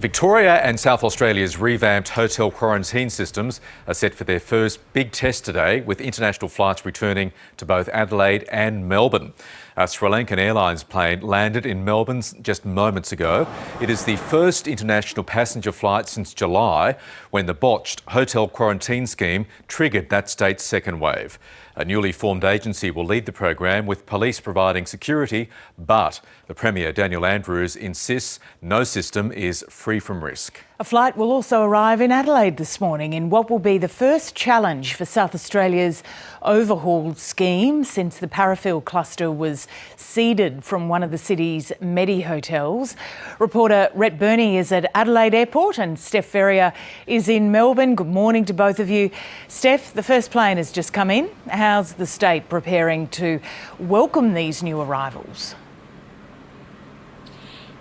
Victoria and South Australia's revamped hotel quarantine systems are set for their first big test today, with international flights returning to both Adelaide and Melbourne. A Sri Lankan Airlines plane landed in Melbourne just moments ago. It is the first international passenger flight since July, when the botched hotel quarantine scheme triggered that state's second wave. A newly formed agency will lead the program, with police providing security, but the Premier, Daniel Andrews, insists no system is free from risk. A flight will also arrive in Adelaide this morning in what will be the first challenge for South Australia's overhauled scheme since the paraffin cluster was seeded from one of the city's Medi hotels. Reporter Rhett Burney is at Adelaide Airport and Steph Ferrier is in Melbourne. Good morning to both of you. Steph, the first plane has just come in. How's the state preparing to welcome these new arrivals?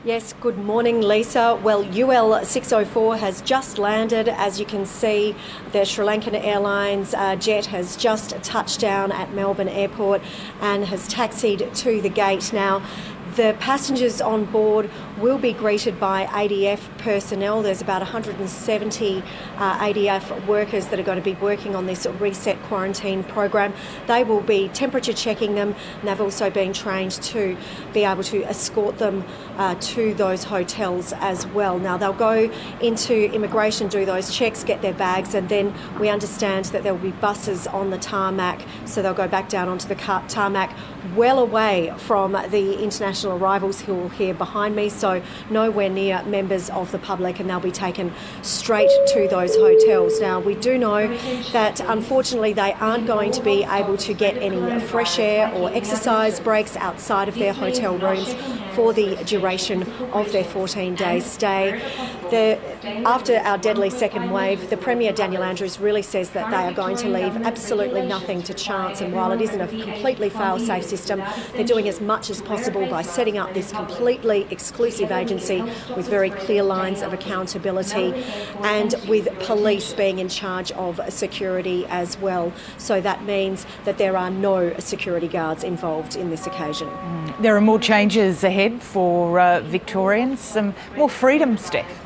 Yes, good morning, Lisa. Well, UL 604 has just landed. As you can see, the Sri Lankan Airlines jet has just touched down at Melbourne Airport and has taxied to the gate now. The passengers on board will be greeted by ADF personnel. There's about 170 ADF workers that are going to be working on this reset quarantine program. They will be temperature checking them, and they've also been trained to be able to escort them to those hotels as well. Now, they'll go into immigration, do those checks, get their bags, and then we understand that there will be buses on the tarmac, so they'll go back down onto the tarmac, well away from the international arrivals who are here behind me, so nowhere near members of the public, and they'll be taken straight to those hotels. Now, we do know that unfortunately they aren't going to be able to get any fresh air or exercise breaks outside of their hotel rooms for the duration of their 14-day stay. After our deadly second wave, the Premier, Daniel Andrews, really says that they are going to leave absolutely nothing to chance, and while it isn't a completely fail-safe system, they're doing as much as possible by setting up this completely exclusive agency with very clear lines of accountability and with police being in charge of security as well. So that means that there are no security guards involved in this occasion. There are more changes ahead for Victorians, some more freedom, Steph.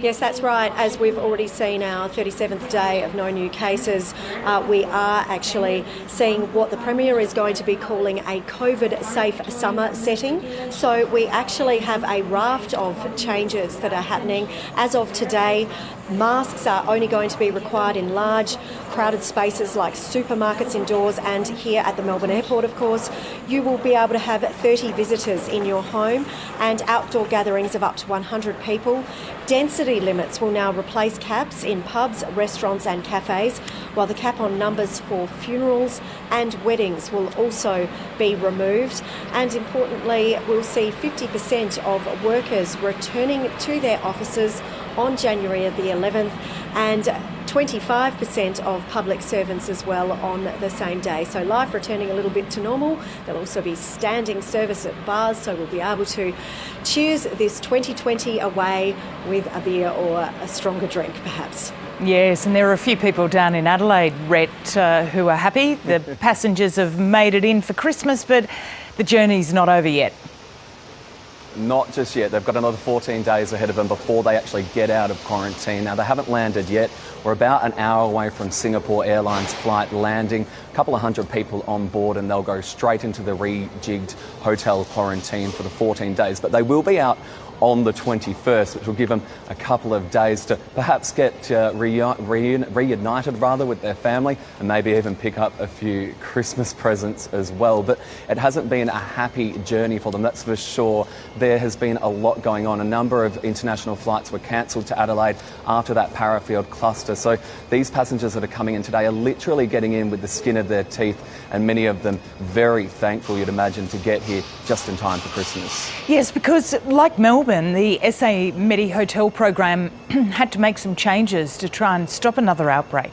Yes, that's right. As we've already seen our 37th day of no new cases, we are actually seeing what the Premier is going to be calling a COVID-safe summer setting. So we actually have a raft of changes that are happening. As of today, masks are only going to be required in large, crowded spaces like supermarkets indoors, and here at the Melbourne Airport, of course. You will be able to have 30 visitors in your home and outdoor gatherings of up to 100 people. Density limits will now replace caps in pubs, restaurants and cafes, while the cap on numbers for funerals and weddings will also be removed. And importantly, we'll see 50% of workers returning to their offices on January the 11th, and 25% of public servants as well on the same day. So life returning a little bit to normal. There'll also be standing service at bars, so we'll be able to cheers this 2020 away with a beer or a stronger drink, perhaps. Yes, and there are a few people down in Adelaide, Rhett, who are happy. The passengers have made it in for Christmas, but the journey's not over yet. Not just yet. They've got another 14 days ahead of them before they actually get out of quarantine. Now, they haven't landed yet. We're about an hour away from Singapore Airlines flight landing. A couple of hundred people on board, and they'll go straight into the rejigged hotel quarantine for the 14 days. But they will be out on the 21st, which will give them a couple of days to perhaps get reunited with their family, and maybe even pick up a few Christmas presents as well. But it hasn't been a happy journey for them, that's for sure. There has been a lot going on. A number of international flights were cancelled to Adelaide after that paraffin cluster. So these passengers that are coming in today are literally getting in with the skin of their teeth, and many of them very thankful, you'd imagine, to get here just in time for Christmas. Yes, because like Melbourne, the SA Medi hotel program had to make some changes to try and stop another outbreak.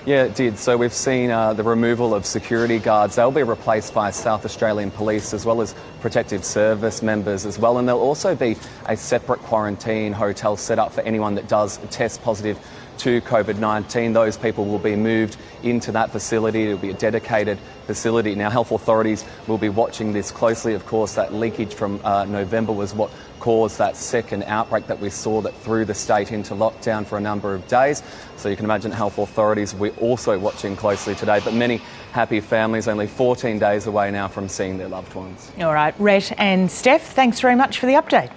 Yeah, it did. So we've seen the removal of security guards. They'll be replaced by South Australian Police as well as Protective Service members as well. And there'll also be a separate quarantine hotel set up for anyone that does test positive to COVID-19. Those people will be moved into that facility. It will be a dedicated facility. Now, health authorities will be watching this closely. Of course, that leakage from November was what caused that second outbreak that we saw that threw the state into lockdown for a number of days. So you can imagine health authorities we're also watching closely today. But many happy families only 14 days away now from seeing their loved ones. All right, Rhett and Steph, thanks very much for the update.